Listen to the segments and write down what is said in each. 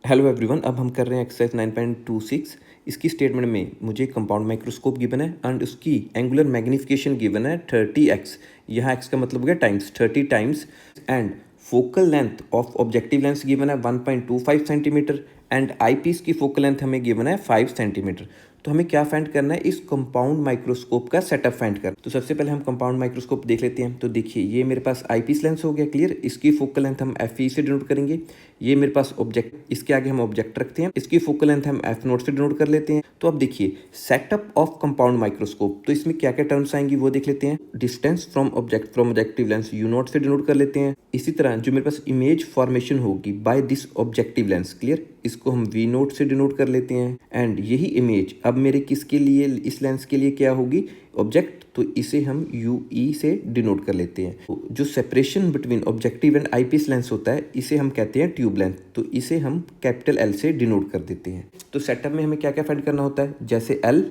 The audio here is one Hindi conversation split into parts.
हेलो एवरीवन, अब हम कर रहे हैं एक्सरसाइज 9.26। इसकी स्टेटमेंट में मुझे कंपाउंड माइक्रोस्कोप गिवन है एंड उसकी एंगुलर मैग्नीफिकेशन गिवन है 30x। यहाँ x का मतलब हो गया times, 30 times. And focal length of objective lens given है 1.25 सेंटीमीटर एंड आई पीस की फोकल लेंथ हमें गिवन है 5 सेंटीमीटर। तो हमें क्या फाइंड करना है, इस कंपाउंड माइक्रोस्कोप का सेटअप फाइंड करना। तो सबसे पहले हम कंपाउंड माइक्रोस्कोप देख लेते हैं। तो देखिए, ये मेरे पास आई पीस लेंस हो गया क्लियर। इसकी फोकल लेंथ हम एफ ई से डिनोट करेंगे। ये मेरे पास ऑब्जेक्ट, इसके आगे हम ऑब्जेक्ट रखते हैं, इसकी फोकल लेंथ हम एफ नोट से डिनोट कर लेते हैं। तो अब देखिए सेटअप ऑफ कंपाउंड माइक्रोस्कोप, तो इसमें क्या क्या टर्म्स आएंगी वो देख लेते हैं। Distance from object from objective lens U naught से डिनोट कर लेते हैं। इसी तरह जो मेरे पास इमेज फॉर्मेशन होगी by this objective lens clear, इसको हम वी नोट से डिनोट कर लेते हैं। एंड यही इमेज अब मेरे किसके लिए, इस लेंस के लिए क्या होगी, ऑब्जेक्ट, तो इसे हम यू ई से डिनोट कर लेते हैं। तो जो separation between objective and eyepiece lens होता है इसे हम कहते हैं ट्यूब लेंथ, तो इसे हम कैपिटल एल से डिनोट कर देते हैं। तो सेटअप में हमें क्या क्या फाइंड करना होता है, जैसे L,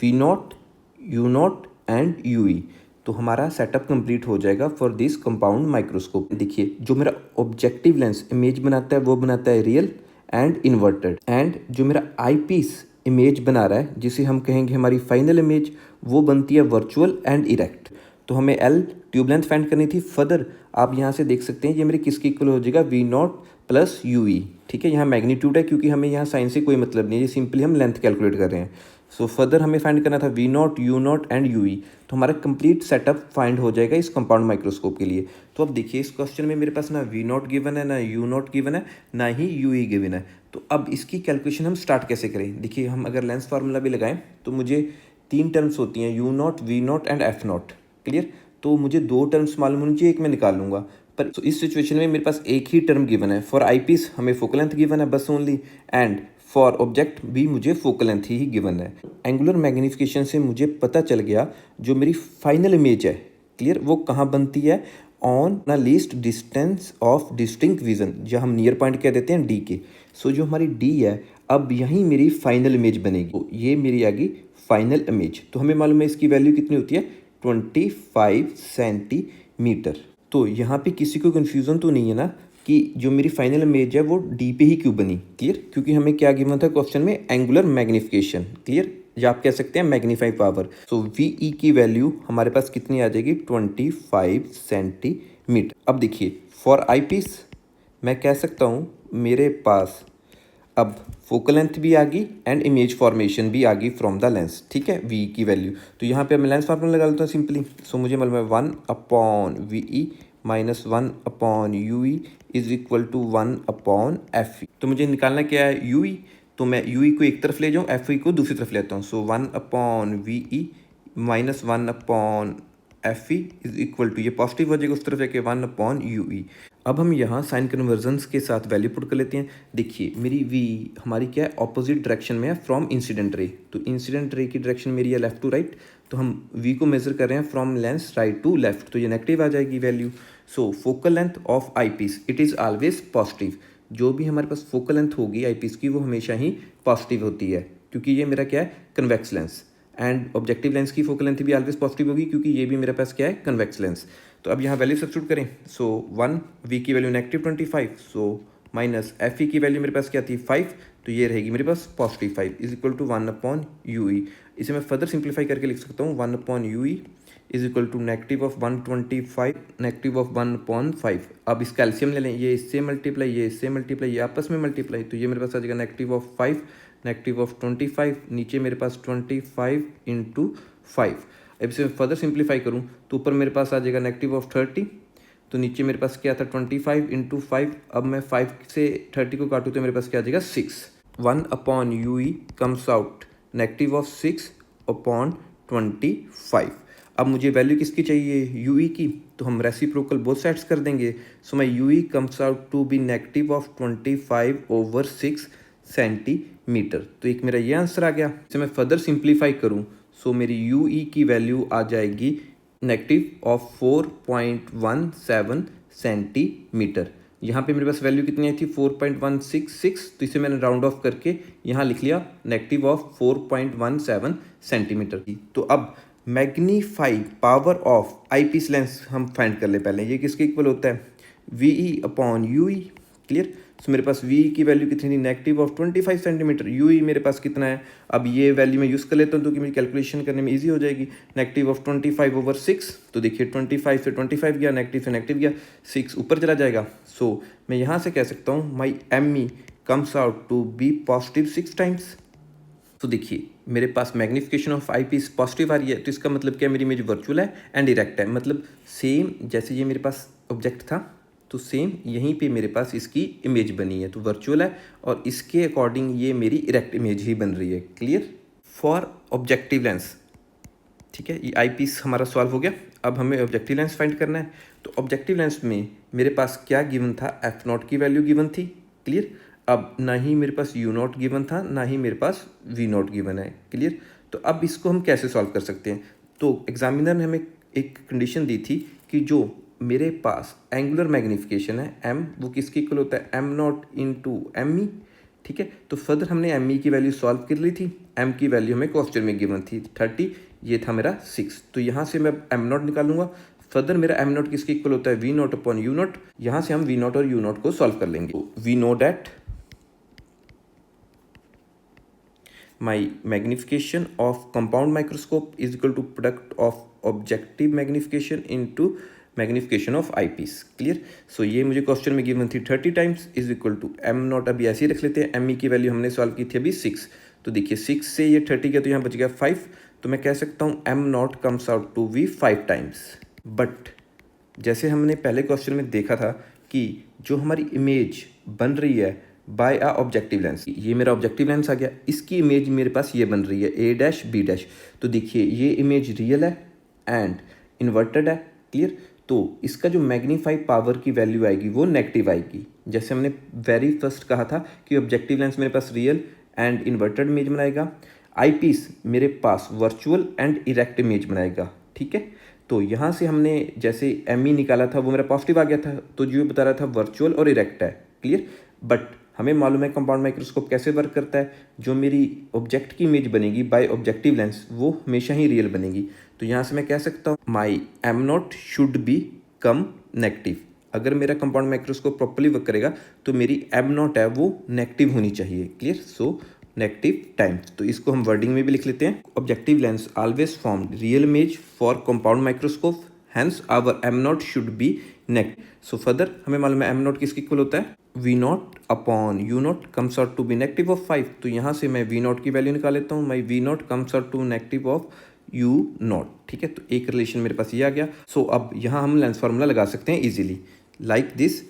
V naught, U naught and U E. तो हमारा सेटअप कंप्लीट हो जाएगा फॉर दिस कंपाउंड माइक्रोस्कोप। देखिए, जो मेरा ऑब्जेक्टिव लेंस इमेज बनाता है वो बनाता है रियल एंड इन्वर्टेड, एंड जो मेरा आई पीस इमेज बना रहा है जिसे हम कहेंगे हमारी फाइनल इमेज, वो बनती है वर्चुअल एंड इरेक्ट। तो हमें एल ट्यूब लेंथ फाइंड करनी थी। फर्दर आप यहाँ से देख सकते हैं ये मेरे किसके इक्वल हो जाएगा, V naught plus U E. ठीक है, यहाँ मैग्नीट्यूड है क्योंकि हमें यहाँ साइन से कोई मतलब नहीं है, ये सिंपली हम लेंथ कैलकुलेट कर रहे हैं। सो फर्दर हमें फाइंड करना था V naught, U naught and U E. तो हमारा कंप्लीट सेटअप फाइंड हो जाएगा इस कंपाउंड माइक्रोस्कोप के लिए। तो अब देखिए, इस क्वेश्चन में मेरे पास ना वी नॉट गिवन है, ना यू नॉट गिवन है, ना ही यू ई गिवन है। तो अब इसकी कैलकुलेशन हम स्टार्ट कैसे करें। देखिए, हम अगर लेंस फार्मूला भी लगाएं तो मुझे 3 टर्म्स होती हैं, U naught, V naught and F naught clear. तो मुझे 2 टर्म्स मालूम होनी चाहिए, एक मैं निकाल लूँगा। पर तो इस सिचुएशन में मेरे पास एक ही टर्म गिवन है। फॉर आई पीस हमें फोकल लेंथ गिवन है बस ओनली, एंड फॉर ऑब्जेक्ट भी मुझे फोकल लेंथ ही गिवन है। एंगुलर मैग्नीफिकेशन से मुझे पता चल गया जो मेरी फाइनल इमेज है क्लियर, वो कहाँ बनती है, on the least distance of distinct vision, जो हम नियर पॉइंट कह देते हैं डी के। सो जो हमारी डी है, अब यहीं मेरी फाइनल इमेज बनेगी। तो ये मेरी आ गई फाइनल इमेज। तो हमें मालूम है इसकी वैल्यू कितनी होती है, 25 सेंटीमीटर। तो यहाँ पे किसी को कन्फ्यूज़न तो नहीं है ना कि जो मेरी फाइनल इमेज है वो डी पे ही क्यों बनी क्लियर, क्योंकि हमें क्या गिवन था क्वेश्चन में, एंगुलर मैग्नीफिकेशन क्लियर, या आप कह सकते हैं magnify power. So V E की वैल्यू हमारे पास कितनी आ जाएगी, 25 सेंटीमीटर। अब देखिए, फॉर आई पीस मैं कह सकता हूँ मेरे पास अब फोकल लेंथ भी आ गई एंड इमेज फॉर्मेशन भी आ गई फ्रॉम द लेंस। ठीक है, वी की वैल्यू, तो यहाँ पे मैं लेंस फार्मूला लगा लेता हूँ सिंपली। सो मुझे मालूम है 1/VE minus 1/UE is equal to 1/FE। तो मुझे निकालना क्या है, UE। तो मैं UE को एक तरफ ले जाऊँ, FE को दूसरी तरफ लेता हूँ। So 1/VE minus 1/FE is equal to, ये पॉजिटिव हो जाएगा उस तरफ जाके, 1/UE। अब हम यहाँ साइन कन्वर्जन्स के साथ वैल्यू पुट कर लेते हैं। देखिए, मेरी वी हमारी क्या है, ऑपोजिट डायरेक्शन में है फ्रॉम इंसिडेंट रे। तो इंसिडेंट रे की डायरेक्शन मेरी है लेफ्ट टू राइट, तो हम वी को मेजर कर रहे हैं from lens right to left, तो ये नेगेटिव आ जाएगी value. So focal length of eyepiece it is always positive. जो भी हमारे पास फोकल लेंथ होगी आई पीस की वो हमेशा ही पॉजिटिव होती है, क्योंकि ये मेरा क्या है, convex lens. And objective lens की फोकल लेंथ भी ऑलवेज पॉजिटिव होगी क्योंकि ये भी मेरे पास क्या है, कन्वेक्स लेंस। तो अब यहाँ वैल्यू सब्स्टिट्यूट करें। सो 1 वी की value -25, so minus F E की वैल्यू मेरे पास क्या थी, 5, तो ये रहेगी मेरे पास +5 इज इक्वल टू 1/UE। इसे मैं फर्दर सिंप्लीफाई करके लिख सकता हूँ 1/UE इज इक्वल टू -125 -1/5। अब इस कैल्शियम ले लें, ये इससे मल्टीप्लाई, ये इससे मल्टीप्लाई, ये आपस में मल्टीप्लाई, तो ये मेरे पास आ जाएगा -5 -25, नीचे मेरे पास 25 × 5। अब इसे फर्दर सिंप्लीफाई करूँ तो ऊपर मेरे पास आ जाएगा -30, तो नीचे मेरे पास क्या था, 25 × 5। अब मैं 5 से 30 को काटूँ तो मेरे पास क्या आ जाएगा, 6। 1/UE comes out -6/25। अब मुझे वैल्यू किसकी चाहिए, UE की, तो हम रेसिप्रोकल बोथ साइड्स कर देंगे। So my UE comes out to be -25/6 centimetre. तो एक मेरा ये आंसर आ गया। इसे मैं फर्दर सिंप्लीफाई करूँ सो मेरी UE की वैल्यू आ जाएगी -4.17 सेंटीमीटर। यहाँ पे मेरे पास वैल्यू कितनी आई थी, 4.166, तो इसे मैंने राउंड ऑफ करके यहाँ लिख लिया -4.17 सेंटीमीटर की। तो अब magnify power of eyepiece lens हम फाइंड कर ले पहले, ये किसके इक्वल होता है, VE/UE क्लियर। सो मेरे पास v की वैल्यू कितनी थी, नेगेटिव ऑफ 25 सेंटीमीटर। u ही मेरे पास कितना है, अब ये वैल्यू मैं यूज़ कर लेता हूँ तो कि मेरी कैलकुलेशन करने में ईजी हो जाएगी। नेगेटिव ऑफ 25/6, तो देखिए 25 से 25 गया, नेगेटिव से नेगेटिव गया, 6 ऊपर चला जाएगा। सो मैं यहाँ से कह सकता हूँ my ME comes out to be positive 6 times. तो देखिए मेरे पास magnification of eyepiece positive आ रही है, तो इसका मतलब क्या, मेरी इमेज वर्चुअल है एंड इरेक्ट है। मतलब सेम जैसे ये मेरे पास ऑब्जेक्ट था, तो सेम यहीं पे मेरे पास इसकी इमेज बनी है, तो वर्चुअल है और इसके अकॉर्डिंग ये मेरी इरेक्ट इमेज ही बन रही है। Clear for objective lens. ठीक है, ये आई पीस हमारा सॉल्व हो गया। अब हमें ऑब्जेक्टिव लेंस फाइंड करना है। तो ऑब्जेक्टिव लेंस में मेरे पास क्या गिवन था, f0 की वैल्यू गिवन थी। क्लियर, अब ना ही मेरे पास u0 गिवन था, ना ही मेरे पास v0 गिवन है। क्लियर, तो अब इसको हम कैसे सॉल्व कर सकते हैं। तो एग्जामिनर ने हमें एक कंडीशन दी थी कि जो मेरे पास एंगुलर मैग्निफिकेशन है m, वो किसके इक्वल होता है, m0 इंटू ME। ठीक है, तो फर्दर हमने ME की वैल्यू सॉल्व कर ली थी। m की वैल्यू हमें क्वेश्चन में गिवन थी 30, ये था मेरा 6। तो यहाँ से मैं m0 निकालूंगा। फर्दर मेरा m0 किसके इक्वल होता है, v0 अपॉन u0। यहाँ से हम v0 और u0 को सॉल्व कर लेंगे। We know that my magnification of compound microscope is equal to product of objective magnification into magnification of eyepiece. Clear, so ये मुझे क्वेश्चन में गिवन थी 30 times is equal to m0। अभी ऐसे ही रख लेते हैं, ME की वैल्यू हमने सॉल्व की थी अभी 6। तो देखिए 6 से ये 30 गया तो यहाँ बच गया 5। तो मैं कह सकता हूँ m0 comes out to be 5 times. But जैसे हमने पहले क्वेश्चन में देखा था कि जो हमारी इमेज बन रही है बाय अ ऑब्जेक्टिव लेंस, ये मेरा ऑब्जेक्टिव लेंस आ गया, इसकी इमेज मेरे पास ये बन रही है A', B'। तो देखिए ये इमेज रियल है एंड इन्वर्टेड है। क्लियर, तो इसका जो मैग्नीफाई पावर की वैल्यू आएगी वो नेगेटिव आएगी। जैसे हमने वेरी फर्स्ट कहा था कि ऑब्जेक्टिव लेंस मेरे पास रियल एंड इन्वर्टेड इमेज बनाएगा, आई पीस मेरे पास वर्चुअल एंड इरेक्ट इमेज बनाएगा। ठीक है, तो यहाँ से हमने जैसे ME निकाला था वो मेरा पॉजिटिव आ गया था, तो जो बता रहा था वर्चुअल और इरेक्ट है। क्लियर, बट हमें मालूम है कंपाउंड माइक्रोस्कोप कैसे वर्क करता है, जो मेरी ऑब्जेक्ट की इमेज बनेगी बाय ऑब्जेक्टिव लेंस वो हमेशा ही रियल बनेगी। तो यहाँ से मैं कह सकता हूँ माई m0 should B come negative. अगर मेरा कंपाउंड माइक्रोस्कोप प्रॉपर्ली वर्क करेगा तो मेरी m0 है वो नेगेटिव होनी चाहिए। Clear, so negative times. तो इसको हम वर्डिंग में भी लिख लेते हैं, objective lens always form real image for compound microscope, hence our m0 should be negative. So further हमें मालूम है m0 किसके इक्वल होता है, v0 upon u0 comes out to be negative of 5। तो यहाँ से मैं v0 की वैल्यू निकाल लेता हूँ, my v0 comes out to negative of u0। ठीक है, तो एक रिलेशन मेरे पास ये आ गया। सो अब यहाँ हम लेंस फार्मूला लगा सकते हैं easily, like this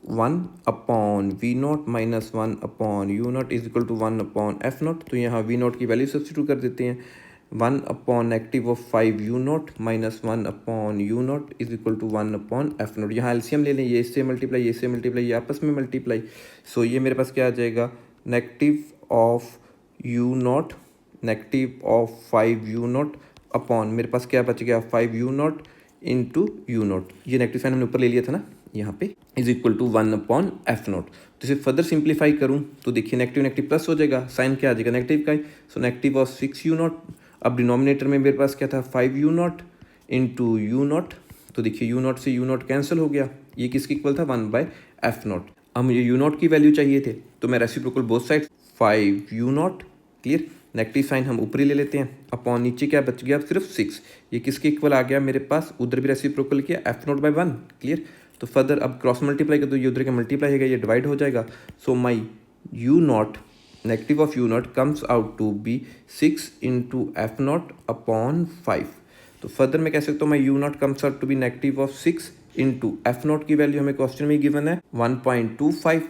1 upon v0 minus 1 upon u0 is equal to 1 upon f0। तो यहाँ v0 की वैल्यू सब्स्टिट्यूट कर देते हैं, 1 upon negative of 5 u0 minus 1 upon u0 is equal to 1 upon f0। यहाँ एलसीएम ले लें, ये इससे मल्टीप्लाई, ये इससे मल्टीप्लाई, ये आपस में मल्टीप्लाई। सो ये मेरे पास क्या आ जाएगा, negative of u0 negative of 5 u0 upon मेरे पास क्या बच गया 5 u0 इंटू u0। ये नेगेटिव साइन हमने ऊपर ले लिया था ना यहाँ पे, is equal to 1 upon f0। तो इसे फर्दर सिंप्लीफाई करूँ तो देखिए नेगेटिव नेगेटिव प्लस हो जाएगा, साइन क्या आ जाएगा नेगेटिव का ही। So negative of 6 u0। अब डिनोमिनेटर में मेरे पास क्या था 5 u0 इंटू u0। तो देखिए u0 से u0 कैंसिल हो गया, ये किसके इक्वल था 1/f0। अब मुझे u0 की वैल्यू चाहिए थे, तो मैं reciprocal both side 5 u0। Clear, negative sign हम ऊपरी ले लेते हैं, अपॉन नीचे क्या बच गया सिर्फ 6। ये किसके इक्वल आ गया मेरे पास, उधर भी रेसिप्रोकल किया f0/1। क्लियर, तो फर्दर अब क्रॉस मल्टीप्लाई कर दो, ये उधर का मल्टीप्लाई होगा, ये डिवाइड हो जाएगा। So my u0 negative of u0 comes out to be 6 into f0 upon 5। तो फर्दर मैं कह सकता हूँ my u0 comes out to be negative of 6 into f0 की वैल्यू हमें क्वेश्चन में गिवन है 1.25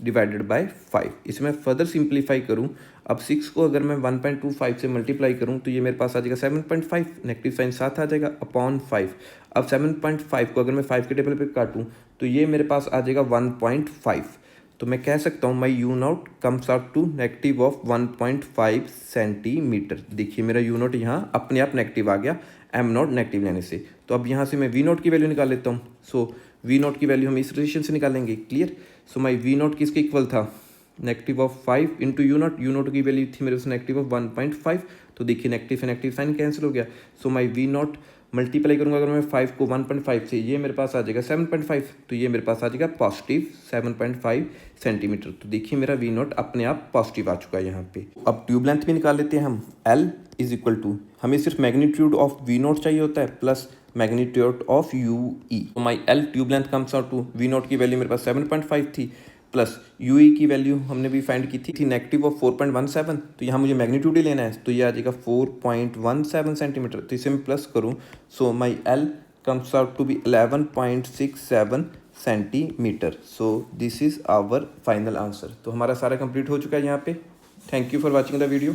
डिवाइडेड बाय 5। इसे मैं फर्दर सिंप्लीफाई करूँ, अब 6 को अगर मैं 1.25 से मल्टीप्लाई करूँ तो ये मेरे पास आ जाएगा 7.5, नेगेटिव साइन साथ आ जाएगा अपॉन 5। अब 7.5 को अगर मैं 5 के टेबल पे काटूँ तो ये मेरे पास आ जाएगा 1.5। तो मैं कह सकता हूँ my u0 comes out to negative of 1.5 centimetre. देखिए मेरा u0 यहाँ अपने आप नेगेटिव आ गया m0 नेगेटिव लेने से। तो अब यहाँ से मैं v0 की वैल्यू निकाल लेता हूँ। सो v0 की वैल्यू हम इस रिलेशन से निकालेंगे। क्लियर, सो माई v0 किसके इक्वल था, नेगेटिव ऑफ 5 इंटू u0 की वैल्यू थी मेरे पास नेगेटिव ऑफ 1.5। तो देखिए नेगेटिव से नेगेटिव साइन कैंसिल हो गया। सो माई v0 मल्टीप्लाई करूँगा अगर मैं 5 को 1.5 से, ये मेरे पास आ जाएगा 7.5, तो ये मेरे पास आ जाएगा पॉजिटिव 7.5 सेंटीमीटर। तो देखिए मेरा वी नॉट अपने आप पॉजिटिव आ चुका है यहाँ पे। अब ट्यूब लेंथ भी निकाल लेते हैं हम। एल इज इक्वल टू, हमें सिर्फ मैग्नीट्यूड ऑफ वी नॉट चाहिए होता है plus magnitude of U E. तो my L tube length comes out to, V naught की वैल्यू मेरे पास 7.5 थी प्लस यू ई की वैल्यू हमने भी फाइंड की थी नेगेटिव ऑफ 4.17, तो यहाँ मुझे मैग्नीट्यूड ही लेना है, तो ये आ जाएगा 4.17 सेंटीमीटर। तो इसे मैं प्लस करूँ, so my L comes out to be 11.67 centimetre. So this is our final answer. तो हमारा सारा कंप्लीट हो चुका है यहाँ पे। Thank you for watching the video.